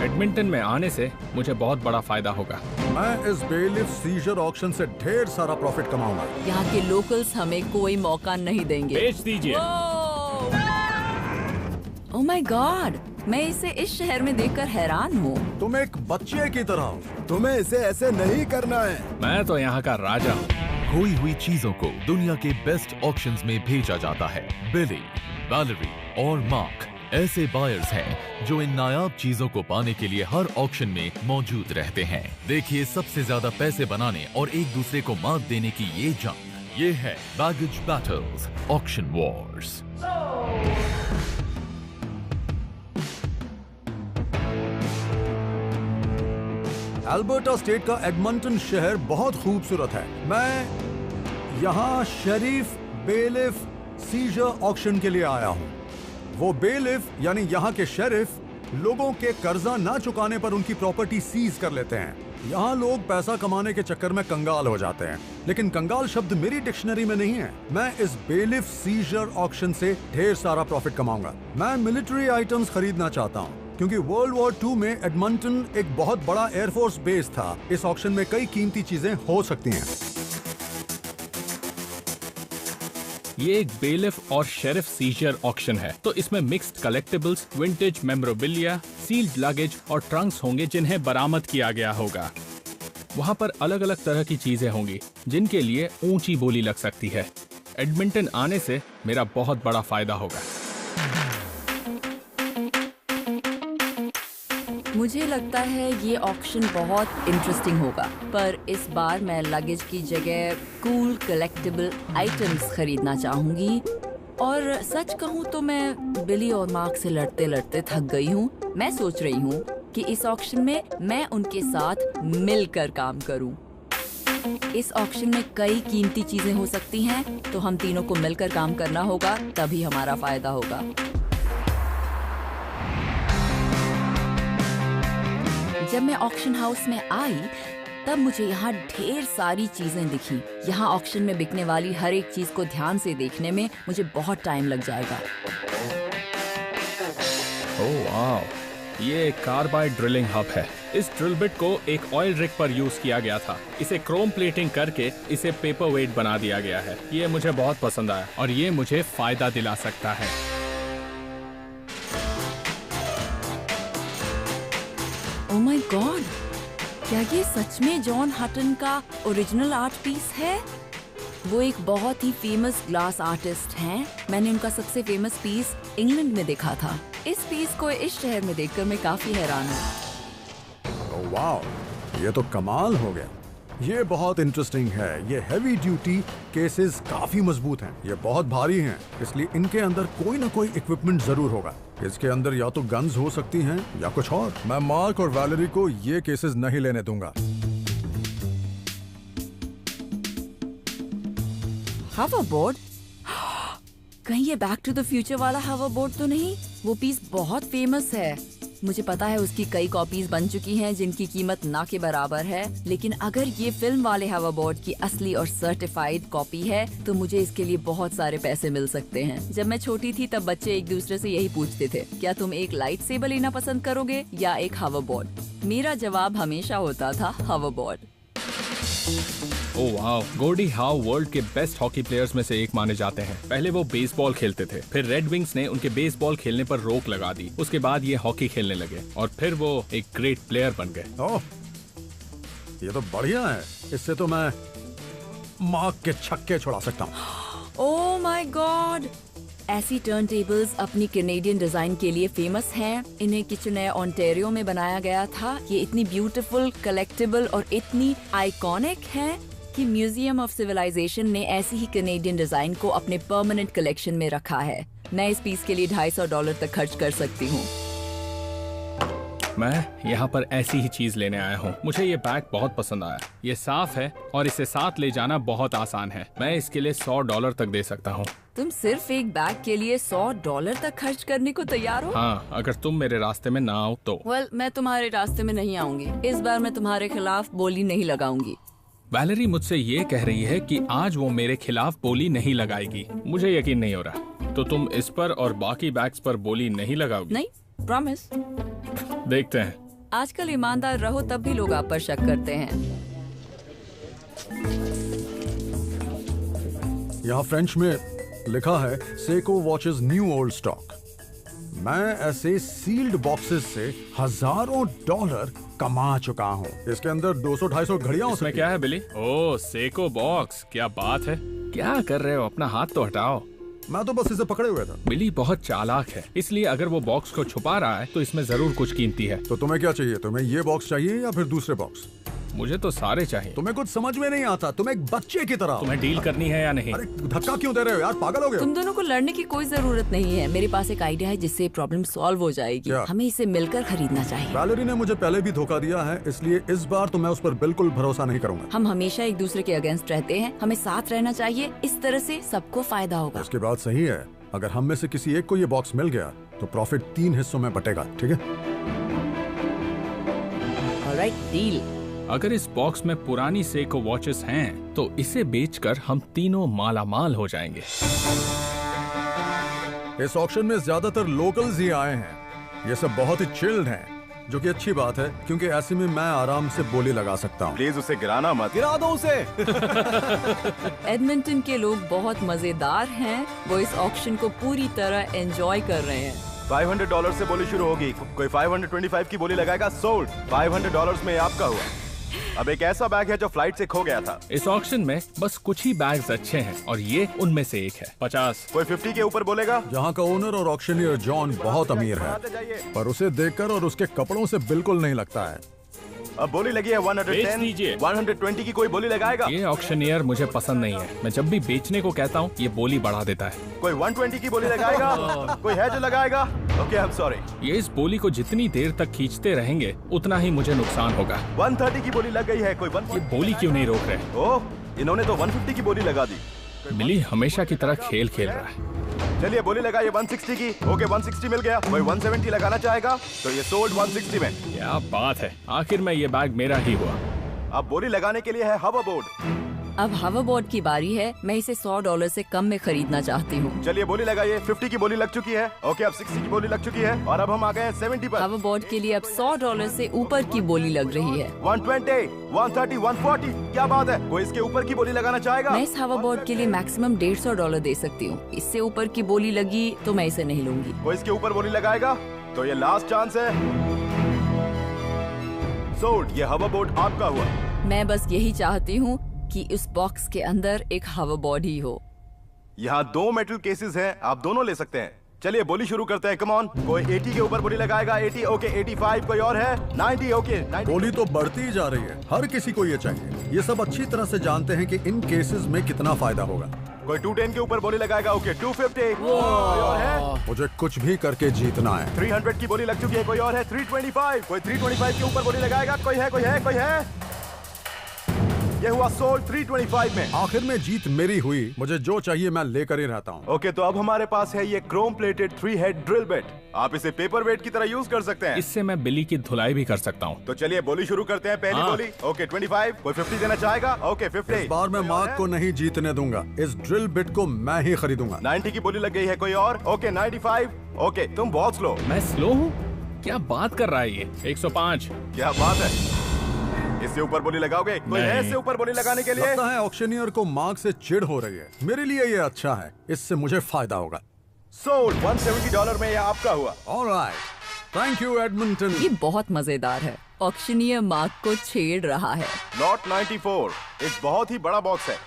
Edmonton में आने से मुझे बहुत बड़ा फायदा होगा। मैं इस बेलिफ सीजर ऑक्शन से ढेर सारा प्रॉफिट कमाऊंगा। यहाँ के लोकल्स हमें कोई मौका नहीं देंगे। बेच दीजिए। ओह माय गॉड, मैं इसे इस शहर में देखकर हैरान हूँ। तुम एक बच्चे की तरह हो। तुम्हें इसे ऐसे नहीं करना है। मैं तो यहाँ का राजा हूँ। खोई हुई चीजों को दुनिया के बेस्ट ऑक्शंस में भेजा जाता है। बिली, वैलेरी और मार्क ऐसे बायर्स हैं जो इन नायाब चीजों को पाने के लिए हर ऑक्शन में मौजूद रहते हैं। देखिए सबसे ज्यादा पैसे बनाने और एक दूसरे को मात देने की ये जंग। ये है baggage battles auction Wars. Alberta state का एडमंटन शहर बहुत खूबसूरत है। मैं यहाँ शेरिफ बेलिफ सीजर ऑक्शन के लिए आया हूँ। वो बेलिफ यानी यहाँ के शेरिफ लोगों के कर्जा ना चुकाने पर उनकी प्रॉपर्टी सीज कर लेते हैं। यहाँ लोग पैसा कमाने के चक्कर में कंगाल हो जाते हैं, लेकिन कंगाल शब्द मेरी डिक्शनरी में नहीं है। मैं इस बेलिफ सीजर ऑक्शन से ढेर सारा प्रॉफिट कमाऊंगा। मैं मिलिट्री आइटम्स खरीदना चाहता हूँ क्योंकि वर्ल्ड वॉर 2 में एडमंटन एक बहुत बड़ा एयरफोर्स बेस था। इस ऑक्शन में कई कीमती चीजें हो सकती हैं। ये एक बेलिफ और शेरिफ सीजर ऑक्शन है, तो इसमें mixed collectibles, vintage memorabilia, sealed luggage और ट्रंक्स होंगे जिन्हें बरामद किया गया होगा। वहाँ पर अलग अलग तरह की चीजें होंगी जिनके लिए ऊंची बोली लग सकती है। एडमिंटन आने से मेरा बहुत बड़ा फायदा होगा। मुझे लगता है ये ऑक्शन बहुत इंटरेस्टिंग होगा, पर इस बार मैं लगेज की जगह कूल कलेक्टिबल आइटम्स खरीदना चाहूंगी। और सच कहूँ तो मैं बिली और मार्क से लड़ते लड़ते थक गई हूँ। मैं सोच रही हूँ कि इस ऑक्शन में मैं उनके साथ मिलकर काम करूँ। इस ऑक्शन में कई कीमती चीजें हो सकती हैं, तो हम तीनों को मिलकर काम करना होगा, तभी हमारा फायदा होगा। जब मैं ऑक्शन हाउस में आई तब मुझे यहाँ ढेर सारी चीजें दिखी। यहाँ ऑक्शन में बिकने वाली हर एक चीज को ध्यान से देखने में मुझे बहुत टाइम लग जाएगा। ओह वाह, ये एक कार्बाइड ड्रिलिंग हब है। इस ड्रिल बिट को एक ऑयल रिग पर यूज किया गया था। इसे क्रोम प्लेटिंग करके इसे पेपर वेट बना दिया गया है। ये मुझे बहुत पसंद आया और ये मुझे फायदा दिला सकता है। ओह माय गॉड, क्या ये सच में जॉन हटन का ओरिजिनल आर्ट पीस है? वो एक बहुत ही फेमस ग्लास आर्टिस्ट हैं। मैंने उनका सबसे फेमस पीस इंग्लैंड में देखा था। इस पीस को इस शहर में देखकर मैं काफी हैरान हूँ। ओह वाह, ये तो कमाल हो गया। ये बहुत इंटरेस्टिंग है। ये हैवी ड्यूटी केसेस काफी मजबूत हैं। ये बहुत भारी हैं, इसलिए इनके अंदर कोई ना कोई इक्विपमेंट जरूर होगा। इसके अंदर या तो गन्स हो सकती हैं या कुछ और। मैं मार्क और वैलेरी को ये केसेस नहीं लेने दूंगा। हॉवरबोर्ड? कहीं ये बैक टू द फ्यूचर वाला हॉवरबोर्ड तो नहीं? वो पीस बहुत फेमस है। मुझे पता है उसकी कई कॉपीज बन चुकी हैं जिनकी कीमत ना के बराबर है, लेकिन अगर ये फिल्म वाले हॉवरबोर्ड की असली और सर्टिफाइड कॉपी है तो मुझे इसके लिए बहुत सारे पैसे मिल सकते हैं। जब मैं छोटी थी तब बच्चे एक दूसरे से यही पूछते थे, क्या तुम एक लाइट सेबर लेना पसंद करोगे या एक हॉवरबोर्ड? मेरा जवाब हमेशा होता था हॉवरबोर्ड। ओह वाओ, गॉर्डी हाउ वर्ल्ड के बेस्ट हॉकी प्लेयर्स में से एक माने जाते हैं। पहले वो बेसबॉल खेलते थे, फिर रेड विंग्स ने उनके बेसबॉल खेलने पर रोक लगा दी। उसके बाद ये हॉकी खेलने लगे और फिर वो एक ग्रेट प्लेयर बन गए। ओह, ये तो बढ़िया है। इससे तो मैं मार्क के छक्के छुड़ा सकता हूँ। ओह माय गॉड, ऐसी टर्न टेबल्स अपनी कैनेडियन डिजाइन के लिए फेमस हैं। इन्हें किचनर ओंटारियो में बनाया गया था। ये इतनी ब्यूटीफुल, कलेक्टिबल और इतनी आइकॉनिक है कि म्यूजियम ऑफ सिविलाइजेशन ने ऐसी ही कैनेडियन डिजाइन को अपने परमानेंट कलेक्शन में रखा है। मैं इस पीस के लिए $250 तक खर्च कर सकती हूँ। मैं यहाँ पर ऐसी ही चीज लेने आया हूँ। मुझे ये बैग बहुत पसंद आया। ये साफ है और इसे साथ ले जाना बहुत आसान है। मैं इसके लिए $100 तक दे सकता हूँ। तुम सिर्फ एक बैग के लिए $100 तक खर्च करने को तैयार हो? हाँ, अगर तुम मेरे रास्ते में ना आओ तो। मैं तुम्हारे रास्ते में नहीं आऊंगी। इस बार मैं तुम्हारे खिलाफ बोली नहीं लगाऊंगी। वैलेरी मुझसे ये कह रही है कि आज वो मेरे खिलाफ बोली नहीं लगाएगी। मुझे यकीन नहीं हो रहा। तो तुम इस पर और बाकी बैग्स पर बोली नहीं लगाओगी? नहीं, प्रॉमिस। देखते हैं। आजकल ईमानदार रहो तब भी लोग आप पर शक करते हैं। यहाँ फ्रेंच में लिखा है Seiko watches new old stock. मैं ऐसे सील्ड बॉक्सेस से हजारों डॉलर कमा चुका हूँ। इसके अंदर 200-250 घड़ियां हो इसमें सकती क्या है बिली? ओह सेको बॉक्स, क्या बात है। क्या कर रहे हो? अपना हाथ तो हटाओ। मैं तो बस इसे पकड़े हुए था। बिली बहुत चालाक है, इसलिए अगर वो बॉक्स को छुपा रहा है तो इसमें जरूर कुछ कीमती है। तो तुम्हें क्या चाहिए? तुम्हें ये बॉक्स चाहिए या फिर दूसरे बॉक्स? मुझे तो सारे चाहिए। तुम्हें कुछ समझ में नहीं आता, तुम एक बच्चे की तरह हो। तुम्हें डील करनी है या नहीं? अरे धक्का क्यों दे रहे हो यार, पागल हो गए हो? तुम दोनों को लड़ने की कोई जरूरत नहीं है। मेरे पास एक आइडिया है जिससे प्रॉब्लम सॉल्व हो जाएगी। क्या? हमें इसे मिलकर खरीदना चाहिए। वैलेरी ने मुझे पहले भी धोखा दिया है, इसलिए इस बार तो मैं उस पर बिल्कुल भरोसा नहीं करूंगा। हम हमेशा एक दूसरे के अगेंस्ट रहते हैं, हमें साथ रहना चाहिए। इस तरह से सबको फायदा होगा। उसकी बात सही है। अगर हम में से किसी एक को ये बॉक्स मिल गया तो प्रॉफिट 3 हिस्सों में बटेगा, ठीक है? Alright, deal. अगर इस बॉक्स में पुरानी सेको वॉचेस हैं तो इसे बेचकर हम तीनों मालामाल हो जाएंगे। इस ऑक्शन में ज्यादातर लोकल्स ही आए हैं। ये सब बहुत ही चिल्ड हैं, जो कि अच्छी बात है क्योंकि ऐसे में मैं आराम से बोली लगा सकता हूँ। प्लीज उसे गिराना मत। गिरा दो उसे। एडमिंटन के लोग बहुत मजेदार हैं। वो इस ऑक्शन को पूरी तरह एंजॉय कर रहे हैं। $500 से बोली शुरू होगी। कोई 525 की बोली लगाएगा। सोल्ड। $500 में आपका हुआ। अब एक ऐसा बैग है जो फ्लाइट से खो गया था। इस ऑक्शन में बस कुछ ही बैग्स अच्छे हैं और ये उनमें से एक है। 50। कोई 50 के ऊपर बोलेगा। यहाँ का ओनर और ऑक्शनियर जॉन बहुत अमीर है, पर उसे देखकर और उसके कपड़ों से बिल्कुल नहीं लगता है। अब बोली लगी है बेच 110, दीजिए। 120 की कोई बोली लगाएगा। ये ऑक्शनियर मुझे पसंद नहीं है। मैं जब भी बेचने को कहता हूँ ये बोली बढ़ा देता है। कोई 120 की बोली लगाएगा। कोई है जो लगाएगा। Okay, I am sorry. ये इस बोली को जितनी देर तक खींचते रहेंगे उतना ही मुझे नुकसान होगा। 130 की बोली लग गई है। कोई 140। ये बोली क्यों नहीं रोक रहे? ओह, इन्होंने तो 150 की बोली लगा दी। बिली हमेशा की तरह खेल खेल रहा है। चलिए बोली लगाइए 160 की। ओके, 160 मिल गया। कोई 170 लगाना चाहेगा तो ये सोल्ड 160 में। क्या बात है, आखिर में ये बैग मेरा ही हुआ। अब बोली लगाने के लिए है हवरबोर्ड। अब हवरबोर्ड की बारी है। मैं इसे $100 से कम में खरीदना चाहती हूँ। चलिए बोली लगाइए। 50 की बोली लग चुकी है। ओके, अब 60 की बोली लग चुकी है और अब हम आ गए हैं 70 पर। हवरबोर्ड के लिए अब $100 से ऊपर की बोली लग रही है। 120, 130, 140। क्या बात है? कोई इसके ऊपर की बोली लगाना चाहेगा? मैं इस हवरबोर्ड के लिए मैक्सिमम $150 दे सकती हूँ। इससे ऊपर की बोली लगी तो मैं इसे नहीं लूंगी। कोई इसके ऊपर बोली लगाएगा तो ये लास्ट चांस है। सोल्ड। ये हवरबोर्ड आपका हुआ। मैं बस यही चाहती हूँ कि इस बॉक्स के अंदर एक हवरबोर्ड ही हो। यहाँ 2 मेटल केसेस हैं, आप दोनों ले सकते हैं। चलिए बोली शुरू करते हैं। Come on. कोई 80 के ऊपर बोली लगाएगा। 80। ओके, 85। कोई और है? 90। ओके, 90। बोली तो बढ़ती ही जा रही है। हर किसी को ये चाहिए। ये सब अच्छी तरह से जानते हैं कि इन केसेस में कितना फायदा होगा। कोई 210 के ऊपर बोली लगाएगा। ओके, 250। कोई और है? मुझे कुछ भी करके जीतना है। 300 की बोली लग चुकी है। कोई और है? 325। कोई 325 के ऊपर बोली लगाएगा। कोई है? कोई है? कोई है? ये हुआ सोल्ड 325 में। आखिर में जीत मेरी हुई। मुझे जो चाहिए मैं लेकर ही रहता हूँ। ओके, तो अब हमारे पास है ये Chrome plated 3 head drill bit. आप इसे पेपर वेट की तरह यूज कर सकते हैं। इससे मैं बिली की धुलाई भी कर सकता हूँ। तो चलिए बोली शुरू करते हैं। पहली हाँ। बोली। ओके, 25। कोई 50 देना चाहेगा? ओके, 50। इस बार मैं कोई और मार्क है? को नहीं जीतने दूंगा। इस ड्रिल बिट को मैं ही खरीदूंगा। 90 की बोली लग गई है। कोई और? ओके, 95। ओके, तुम बहुत स्लो। मैं स्लो हूँ? क्या बात कर रहा है ये? 105। क्या बात है? इससे ऊपर बोली लगाओगे? कोई है नहीं। इससे ऊपर बोली लगाने के लिए? लगता है ऑक्शनियर को मार्क से चिढ़ हो रही है। मेरे लिए ये अच्छा है, इससे मुझे फायदा होगा। सोल्ड $170 में ये आपका हुआ। Alright, thank you Edmonton. ये बहुत मजेदार है। ऑक्शनियर मार्क को छेड़ रहा है। लॉट 94 एक बहुत ही बड़ा बॉक्स है।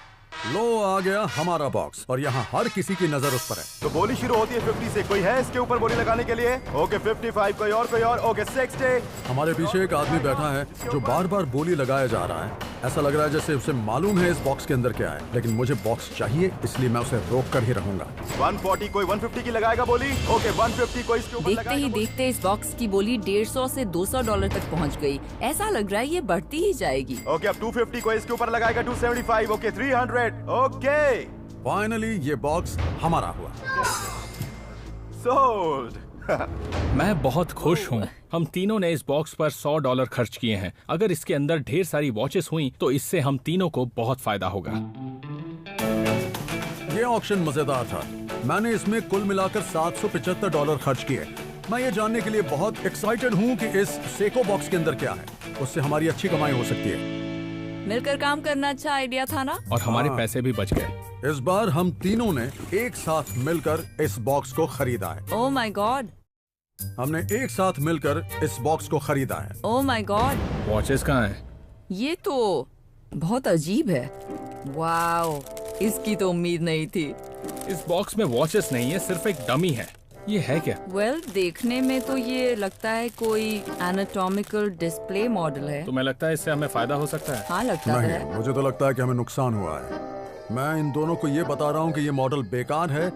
लो आ गया हमारा बॉक्स और यहाँ हर किसी की नजर उस पर है। तो बोली शुरू होती है 50 से। कोई है इसके ऊपर बोली लगाने के लिए? ओके, 55। कोई और? कोई और? ओके, 60। हमारे पीछे एक आदमी बैठा है जो बार बार बोली लगाया जा रहा है। ऐसा लग रहा है जैसे उसे मालूम है इस बॉक्स के अंदर क्या है, लेकिन मुझे बॉक्स चाहिए, इसलिए मैं उसे रोक कर ही रहूंगा। 140। कोई 150 की लगाएगा बोली? ओके, 150। कोई इसके ऊपर देखते ही लगाएगा बोली? देखते इस बॉक्स की बोली $150 से $200 तक पहुंच गई। ऐसा लग रहा है ये बढ़ती ही जाएगी। ओके, अब 250। कोई इसके ऊपर लगाएगा। 275। ओके, 300। ओके, फाइनली ये बॉक्स हमारा हुआ। सोल्ड। मैं बहुत खुश हूँ। हम तीनों ने इस बॉक्स पर $100 खर्च किए हैं। अगर इसके अंदर ढेर सारी वॉचेस हुई तो इससे हम तीनों को बहुत फायदा होगा। ये ऑक्शन मजेदार था। मैंने इसमें कुल मिलाकर $775 खर्च किए। मैं ये जानने के लिए बहुत एक्साइटेड हूँ कि इस सेको बॉक्स के अंदर क्या है। उससे हमारी अच्छी कमाई हो सकती है। मिलकर काम करना अच्छा आइडिया था ना? और हमारे हाँ। पैसे भी बच गए। इस बार हम तीनों ने एक साथ मिलकर इस बॉक्स को खरीदा है। ओह माय गॉड, हमने एक साथ मिलकर इस बॉक्स को खरीदा है। ओह माय गॉड, वॉचेस कहाँ हैं? ये तो बहुत अजीब है। वाओ, इसकी तो उम्मीद नहीं थी। इस बॉक्स में वॉचेस नहीं है, सिर्फ एक डमी है। ये है क्या? वेल, देखने में तो ये लगता है कोई एनाटॉमिकल डिस्प्ले मॉडल है। तुम्हें लगता है इससे हमें फायदा हो सकता है? हाँ, लगता तो है। नहीं, मुझे तो लगता है कि हमें नुकसान हुआ है। मैं इन दोनों को ये बता रहा हूँ कि ये मॉडल बेकार है,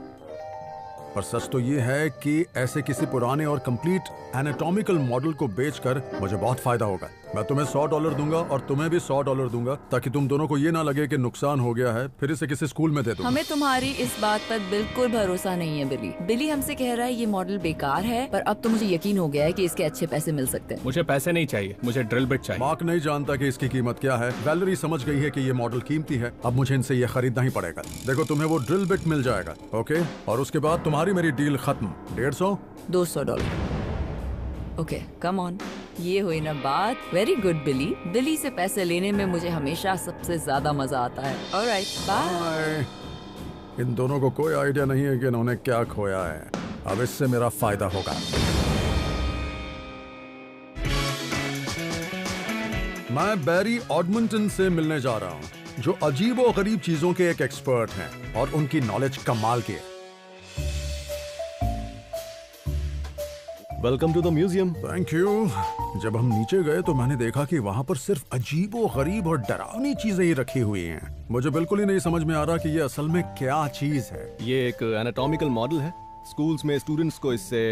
पर सच तो ये है कि ऐसे किसी पुराने और कंप्लीट एनाटॉमिकल मॉडल को बेचकर मुझे बहुत फायदा होगा। मैं तुम्हें $100 दूंगा और तुम्हें भी $100 दूंगा, ताकि तुम दोनों को ये ना लगे कि नुकसान हो गया है, फिर इसे किसी स्कूल में दे दूंगा। हमें तुम्हारी इस बात पर बिल्कुल भरोसा नहीं है बिली। बिली हमसे कह रहा है ये मॉडल बेकार है, पर अब तो मुझे यकीन हो गया है कि इसके अच्छे पैसे मिल सकते हैं। मुझे पैसे नहीं चाहिए, मुझे ड्रिल बिट चाहिए। मार्क नहीं जानता कि इसकी कीमत क्या है। वैलेरी समझ गई है कि ये मॉडल कीमती है। अब मुझे इनसे ये खरीदना ही पड़ेगा। देखो, तुम्हें वो ड्रिल बिट मिल जाएगा, ओके? और उसके बाद तुम्हारी मेरी डील खत्म। 150? $200। Okay, come on. ये हुई ना बात। वेरी गुड बिली। बिली से पैसे लेने में मुझे हमेशा सबसे ज्यादा मजा आता है। Alright, bye. हाय। इन दोनों को कोई आइडिया नहीं है कि इन्होंने क्या खोया है। अब इससे मेरा फायदा होगा। मैं बैरी ऑडमंटन से मिलने जा रहा हूँ, जो अजीबो गरीब चीजों के एक एक्सपर्ट हैं और उनकी नॉलेज कमाल की है। Welcome to the museum. Thank you. जब हम नीचे गए तो मैंने देखा कि वहाँ पर सिर्फ अजीबो गरीब और डरावनी चीजें ही रखी हुई हैं। मुझे बिल्कुल ही नहीं समझ में आ रहा कि ये असल में क्या चीज है। ये एक एनाटॉमिकल मॉडल है। स्कूल्स में स्टूडेंट्स को इससे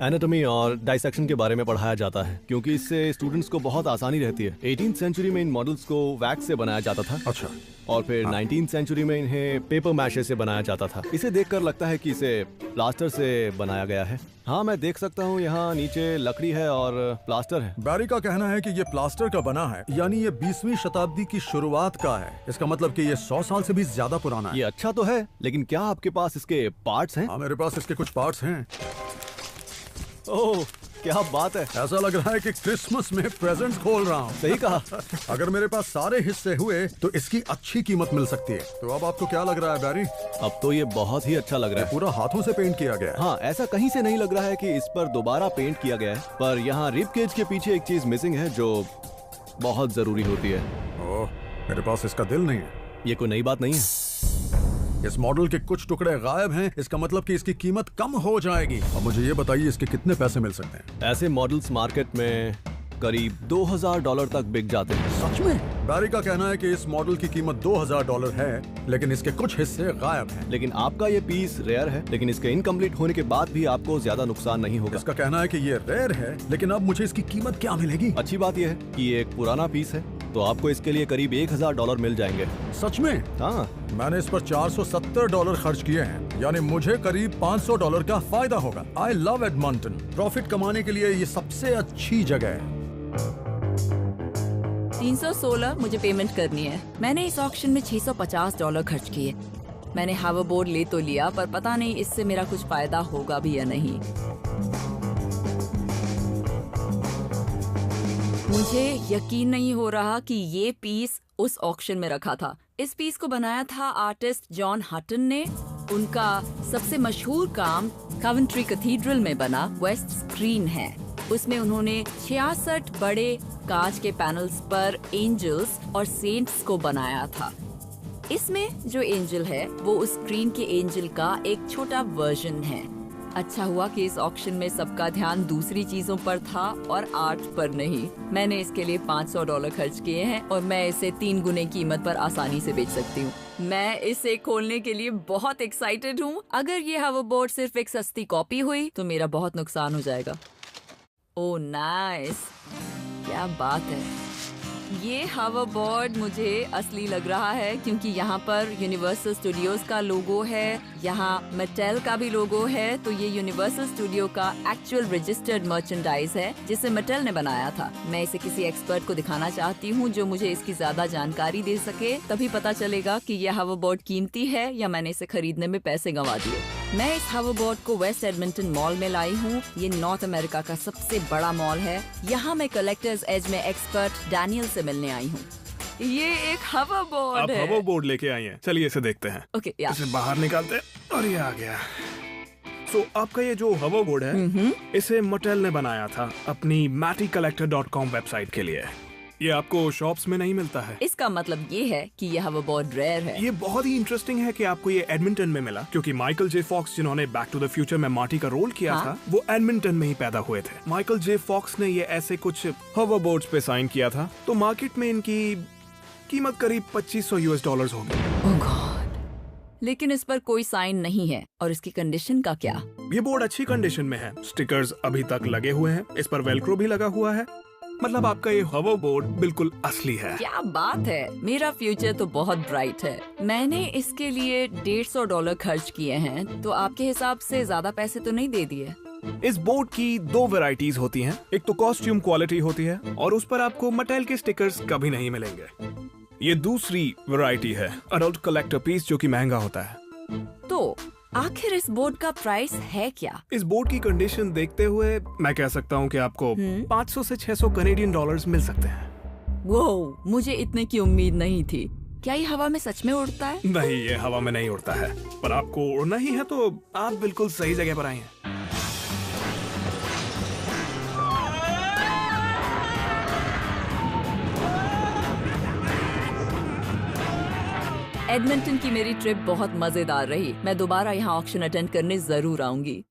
एनाटॉमी और डाइसेक्शन के बारे में पढ़ाया जाता है, क्योंकि इससे स्टूडेंट्स को बहुत आसानी रहती है। 18th सेंचुरी में इन मॉडल्स को वैक्स से बनाया जाता था। अच्छा। और फिर 19th सेंचुरी में इन्हें पेपर मैशे से बनाया जाता था। इसे देखकर लगता है कि इसे प्लास्टर से बनाया गया है। हाँ, मैं देख सकता हूँ यहाँ नीचे लकड़ी है और प्लास्टर है। बैरी का कहना है कि ये प्लास्टर का बना है, यानी ये 20वीं शताब्दी की शुरुआत का है। इसका मतलब कि ये 100 साल से भी ज्यादा पुराना है। ये अच्छा तो है, लेकिन क्या आपके पास इसके पार्ट्स हैं? हाँ, मेरे पास इसके कुछ पार्ट्स हैं। ओह, क्या बात है। ऐसा लग रहा है कि क्रिसमस में प्रेजेंट्स खोल रहा हूँ। सही कहा। अगर मेरे पास सारे हिस्से हुए तो इसकी अच्छी कीमत मिल सकती है। तो अब आपको क्या लग रहा है बैरी? अब तो ये बहुत ही अच्छा लग रहा है। पूरा हाथों से पेंट किया गया है। हाँ, ऐसा कहीं से नहीं लग रहा है कि इस पर दोबारा पेंट किया गया है, पर यहाँ रिब केज के पीछे एक चीज मिसिंग है जो बहुत जरूरी होती है। ओह, मेरे पास इसका दिल नहीं है। ये कोई नई बात नहीं है। इस मॉडल के कुछ टुकड़े गायब हैं, इसका मतलब कि इसकी कीमत कम हो जाएगी। अब मुझे ये बताइए, इसके कितने पैसे मिल सकते हैं? ऐसे मॉडल्स मार्केट में करीब $2000 तक बिक जाते हैं। सच में? बैरी का कहना है कि इस मॉडल की कीमत $2000 है, लेकिन इसके कुछ हिस्से गायब हैं। लेकिन आपका ये पीस रेयर है, लेकिन इसके इनकम्प्लीट होने के बाद भी आपको ज्यादा नुकसान नहीं होगा। इसका कहना है कि ये रेयर है, लेकिन अब मुझे इसकी कीमत क्या मिलेगी? अच्छी बात यह है कि ये एक पुराना पीस है, तो आपको इसके लिए करीब $1000 मिल जाएंगे। सच में? हाँ, मैंने इस पर $470 खर्च किए हैं, यानी मुझे करीब $500 का फायदा होगा। I love Edmonton. प्रॉफिट कमाने के लिए ये सबसे अच्छी जगह है। 316 मुझे पेमेंट करनी है। मैंने इस ऑक्शन में $650 खर्च किए। मैंने हावरबोर्ड ले तो लिया, पर पता नहीं इससे मेरा कुछ फायदा होगा भी या नहीं। मुझे यकीन नहीं हो रहा कि ये पीस उस ऑक्शन में रखा था। इस पीस को बनाया था आर्टिस्ट जॉन हटन ने। उनका सबसे मशहूर काम कवेंट्री कैथीड्रल में बना वेस्ट स्क्रीन है। उसमें उन्होंने 66 बड़े कांच के पैनल्स पर एंजल्स और सेंट्स को बनाया था। इसमें जो एंजल है वो उस स्क्रीन के एंजल का एक छोटा वर्जन है। अच्छा हुआ कि इस ऑक्शन में सबका ध्यान दूसरी चीजों पर था और आर्ट पर नहीं। मैंने इसके लिए $500 खर्च किए हैं और मैं इसे 3 गुने कीमत पर आसानी से बेच सकती हूँ। मैं इसे खोलने के लिए बहुत एक्साइटेड हूँ। अगर ये हावरबोर्ड सिर्फ एक सस्ती कॉपी हुई तो मेरा बहुत नुकसान हो जाएगा। ओह नाइस, क्या बात है। ये हावरबोर्ड मुझे असली लग रहा है क्योंकि यहाँ पर यूनिवर्सल स्टूडियोज का लोगो है, यहाँ मेटेल का भी लोगो है। तो ये यूनिवर्सल स्टूडियो का एक्चुअल रजिस्टर्ड मर्चेंडाइज है जिसे मेटेल ने बनाया था। मैं इसे किसी एक्सपर्ट को दिखाना चाहती हूँ जो मुझे इसकी ज्यादा जानकारी दे सके, तभी पता चलेगा कि यह हावरबोर्ड कीमती है या मैंने इसे खरीदने में पैसे गंवा दिए। मैं इस hoverboard को वेस्ट एडमिंटन मॉल में लाई हूँ। ये नॉर्थ अमेरिका का सबसे बड़ा मॉल है। यहाँ मैं कलेक्टर्स एज में एक्सपर्ट डैनियल से मिलने आई हूँ। ये एक hoverboard आप है। hoverboard लेके आई हैं। चलिए इसे देखते हैं। ओके या इसे बाहर निकालते हैं और ये आ गया। आपका ये जो hoverboard है, इसे मोटेल ने बनाया था अपनी mattycollector.com वेबसाइट के लिए। ये आपको शॉप्स में नहीं मिलता है। इसका मतलब ये है कि ये hoverboard रेयर है। ये बहुत ही इंटरेस्टिंग है कि आपको ये एडमिंटन में मिला, क्योंकि माइकल जे फॉक्स जिन्होंने बैक टू द फ्यूचर में मार्टी का रोल किया था, वो एडमिंटन में ही पैदा हुए थे। माइकल जे फॉक्स ने ये ऐसे कुछ hoverboards पे साइन किया था, तो मार्केट में इनकी कीमत करीब $2500 होगी। ओह गॉड, लेकिन इस पर कोई साइन नहीं है। और इसकी कंडीशन का क्या? ये बोर्ड अच्छी कंडीशन में है। स्टिकर्स अभी तक लगे हुए हैं, इस पर वेलक्रो भी लगा हुआ है। मतलब आपका ये hoverboard बिल्कुल असली है। क्या बात है, मेरा फ्यूचर तो बहुत ब्राइट है। मैंने इसके लिए $150 खर्च किए हैं, तो आपके हिसाब से ज्यादा पैसे तो नहीं दे दिए? इस बोर्ड की 2 वैरायटीज होती हैं। एक तो कॉस्ट्यूम क्वालिटी होती है और उस पर आपको मटेल के स्टिकर्स कभी नहीं मिलेंगे। ये दूसरी वैरायटी है, अडल्ट कलेक्टर पीस, जो कि महंगा होता है। तो आखिर इस बोर्ड का प्राइस है क्या? इस बोर्ड की कंडीशन देखते हुए मैं कह सकता हूँ कि आपको 500 से 600 कनेडियन डॉलर्स मिल सकते हैं। वो मुझे इतने की उम्मीद नहीं थी। क्या ये हवा में सच में उड़ता है? नहीं, ये हवा में नहीं उड़ता है, पर आपको उड़ना ही है तो आप बिल्कुल सही जगह पर आई हैं। एडमिंटन की मेरी ट्रिप बहुत मजेदार रही। मैं दोबारा यहाँ ऑक्शन अटेंड करने जरूर आऊंगी।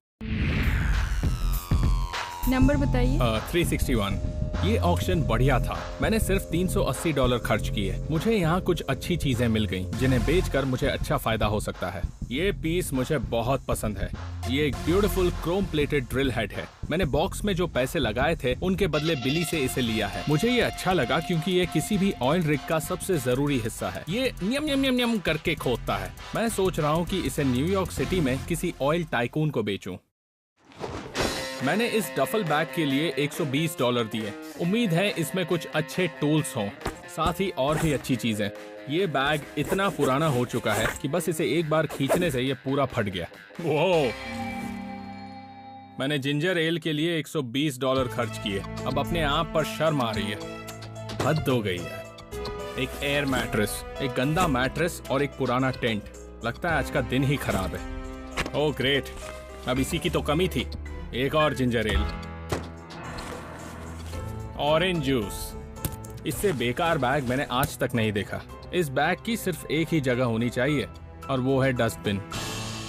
नंबर बताइए। 361। ये ऑक्शन बढ़िया था। मैंने सिर्फ $380 खर्च किए। मुझे यहाँ कुछ अच्छी चीजें मिल गईं, जिन्हें बेचकर मुझे अच्छा फायदा हो सकता है। ये पीस मुझे बहुत पसंद है। ये एक beautiful Chrome plated drill head है। मैंने बॉक्स में जो पैसे लगाए थे, उनके बदले बिली से इसे लिया है। मुझे ये अच्छा लगा क्योंकि ये किसी भी ऑयल रिग का सबसे जरूरी हिस्सा है। ये न्यम न्यम न्यम न्यम करके खोदता है। मैं सोच रहा हूँ कि इसे न्यूयॉर्क सिटी में किसी ऑयल टाइकून को बेचूं। मैंने इस डफल बैग के लिए $120 दिए। उम्मीद है इसमें कुछ अच्छे टूल्स हों, साथ ही और भी अच्छी चीजें। ये बैग इतना पुराना हो चुका है कि बस इसे एक बार खींचने से ये पूरा फट गया। वो मैंने जिंजर एल के लिए $120 खर्च किए। अब अपने आप पर शर्म आ रही है। हद हो गई है। एक एयर मैट्रेस, एक गंदा मैट्रेस और एक पुराना टेंट। लगता है आज का दिन ही खराब है। ओह ग्रेट, अब इसी की तो कमी थी। एक और जिंजर एल, ऑरेंज जूस। इससे बेकार बैग मैंने आज तक नहीं देखा। इस बैग की सिर्फ एक ही जगह होनी चाहिए और वो है डस्टबिन।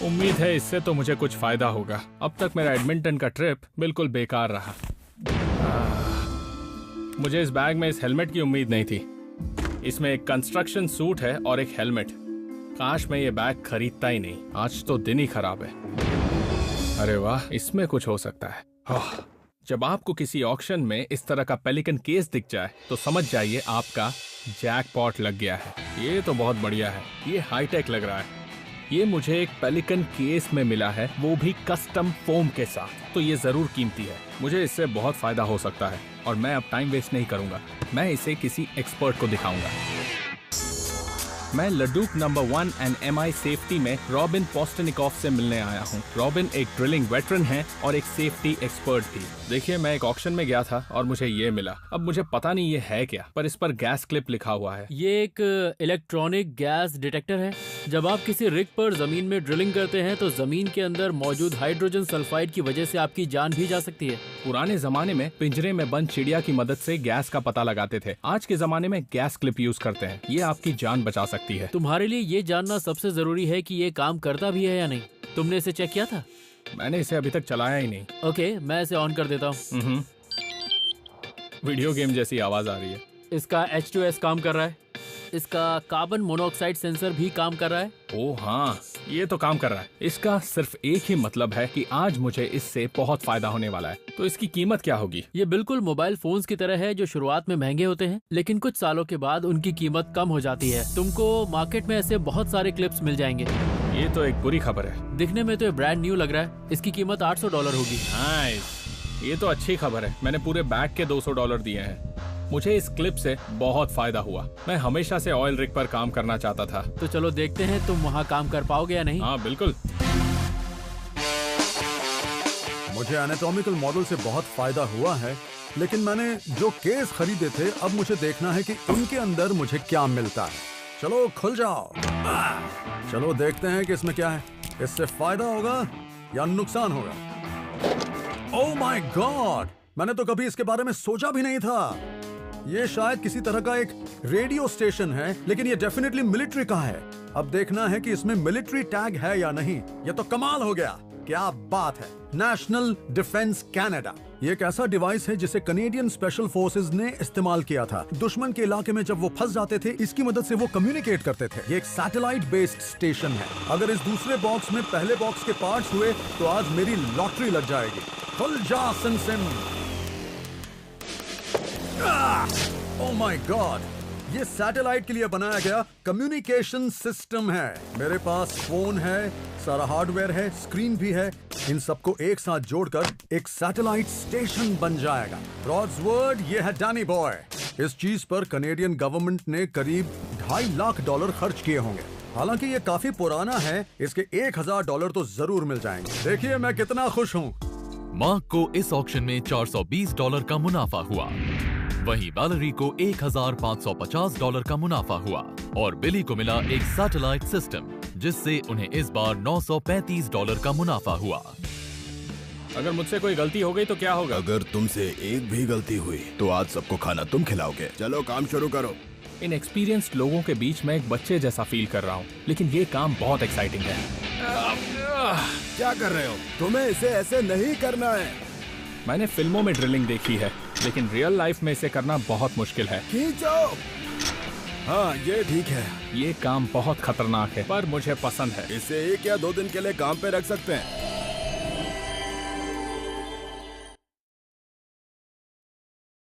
उम्मीद है इससे तो मुझे कुछ फायदा होगा। अब तक मेरा एडमिंटन का ट्रिप बिल्कुल बेकार रहा। मुझे इस बैग में इस हेलमेट की उम्मीद नहीं थी। इसमें एक कंस्ट्रक्शन सूट है और एक हेलमेट। काश मैं ये बैग खरीदता ही नहीं। आज तो दिन ही खराब है। अरे वाह, इसमें कुछ हो सकता है। जब आपको किसी ऑक्शन में इस तरह का पेलिकन केस दिख जाए तो समझ जाइए आपका जैकपॉट लग गया है। ये तो बहुत बढ़िया है। ये हाईटेक लग रहा है। ये मुझे एक पेलिकन केस में मिला है, वो भी कस्टम फोम के साथ। तो ये जरूर कीमती है। मुझे इससे बहुत फायदा हो सकता है और मैं अब टाइम वेस्ट नहीं करूंगा। मैं इसे किसी एक्सपर्ट को दिखाऊंगा। मैं लडूक नंबर 1 एंड MI सेफ्टी में रॉबिन पोस्टनिकॉफ से मिलने आया हूँ। रॉबिन एक ड्रिलिंग वेटरन है और एक सेफ्टी एक्सपर्ट भी। देखिए, मैं एक ऑक्शन में गया था और मुझे ये मिला। अब मुझे पता नहीं ये है क्या, पर इस पर गैस क्लिप लिखा हुआ है। ये एक इलेक्ट्रॉनिक गैस डिटेक्टर है। जब आप किसी रिग पर जमीन में ड्रिलिंग करते हैं तो जमीन के अंदर मौजूद हाइड्रोजन सल्फाइड की वजह से आपकी जान भी जा सकती है। पुराने जमाने में पिंजरे में बंद चिड़िया की मदद से गैस का पता लगाते थे। आज के जमाने में गैस क्लिप यूज करते हैं। ये आपकी जान बचा सकती है। तुम्हारे लिए ये जानना सबसे जरूरी है कि ये काम करता भी है या नहीं। तुमने इसे चेक किया था? मैंने इसे अभी तक चलाया ही नहीं। ओके, मैं इसे ऑन कर देता हूँ। वीडियो गेम जैसी आवाज आ रही है। इसका H2S काम कर रहा है। इसका कार्बन मोनोऑक्साइड सेंसर भी काम कर रहा है। ओह हाँ, ये तो काम कर रहा है। इसका सिर्फ एक ही मतलब है कि आज मुझे इससे बहुत फायदा होने वाला है। तो इसकी कीमत क्या होगी? ये बिल्कुल मोबाइल फोन्स की तरह है, जो शुरुआत में महंगे होते हैं, लेकिन कुछ सालों के बाद उनकी कीमत कम हो जाती है। तुमको मार्केट में ऐसे बहुत सारे क्लिप्स मिल जाएंगे। ये तो एक बुरी खबर है। दिखने में तो ये ब्रांड न्यू लग रहा है। इसकी कीमत $800 होगी। नाइस, ये तो अच्छी खबर है। मैंने पूरे बैग के $200 दिए हैं। मुझे इस क्लिप से बहुत फायदा हुआ। मैं हमेशा से ऑयल रिग पर काम करना चाहता था। तो चलो देखते हैं तुम वहाँ काम कर पाओगे या नहीं। हाँ बिल्कुल। मुझे एनाटॉमिकल मॉडल से बहुत फायदा हुआ है, लेकिन मैंने जो केस खरीदे थे अब मुझे देखना है कि उनके अंदर मुझे क्या मिलता है। चलो खुल जाओ। चलो देखते हैं कि इसमें क्या है। इससे फायदा होगा या नुकसान होगा। ओह माय गॉड, मैंने तो कभी इसके बारे में सोचा भी नहीं था। ये शायद किसी तरह का एक रेडियो स्टेशन है, लेकिन ये डेफिनेटली मिलिट्री का है। अब देखना है कि इसमें मिलिट्री टैग है या नहीं। ये तो कमाल हो गया, क्या बात है। नेशनल डिफेंस कनाडा, ये एक ऐसा डिवाइस है जिसे कनेडियन स्पेशल फोर्सेस ने इस्तेमाल किया था। दुश्मन के इलाके में जब वो फंस जाते थे, इसकी मदद से वो कम्युनिकेट करते थे। ये एक सैटेलाइट बेस्ड स्टेशन है। अगर इस दूसरे बॉक्स में पहले बॉक्स के पार्ट्स हुए तो आज मेरी लॉटरी लग जाएगी। खुल जा सिम। ओह माय गॉड, ये सैटेलाइट के लिए बनाया गया कम्युनिकेशन सिस्टम है। मेरे पास फोन है, सारा हार्डवेयर है, स्क्रीन भी है। इन सबको एक साथ जोड़कर एक सैटेलाइट स्टेशन बन जाएगा। रॉड्सवर्ड, ये है डैनी बॉय। इस चीज पर कनेडियन गवर्नमेंट ने करीब $2.5 लाख खर्च किए होंगे। हालांकि ये काफी पुराना है, इसके $1,000 तो जरूर मिल जाएंगे। देखिए मैं कितना खुश हूँ। मार्क को इस ऑक्शन में $420 का मुनाफा हुआ, वहीं वैलेरी को $1,550 का मुनाफा हुआ और बिली को मिला एक सैटेलाइट सिस्टम, जिससे उन्हें इस बार $935 का मुनाफा हुआ। अगर मुझसे कोई गलती हो गई तो क्या होगा? अगर तुमसे एक भी गलती हुई तो आज सबको खाना तुम खिलाओगे। चलो काम शुरू करो। इन एक्सपीरियंस्ड लोगों के बीच मैं एक बच्चे जैसा फील कर रहा हूँ, लेकिन ये काम बहुत एक्साइटिंग है। क्या कर रहे हो? तुम्हें इसे ऐसे नहीं करना है। मैंने फिल्मों में ड्रिलिंग देखी है, लेकिन रियल लाइफ में इसे करना बहुत मुश्किल है। खींचो। हाँ, ये ठीक है। ये काम बहुत खतरनाक है, पर मुझे पसंद है। इसे 1 या 2 दिन के लिए काम पे रख सकते हैं।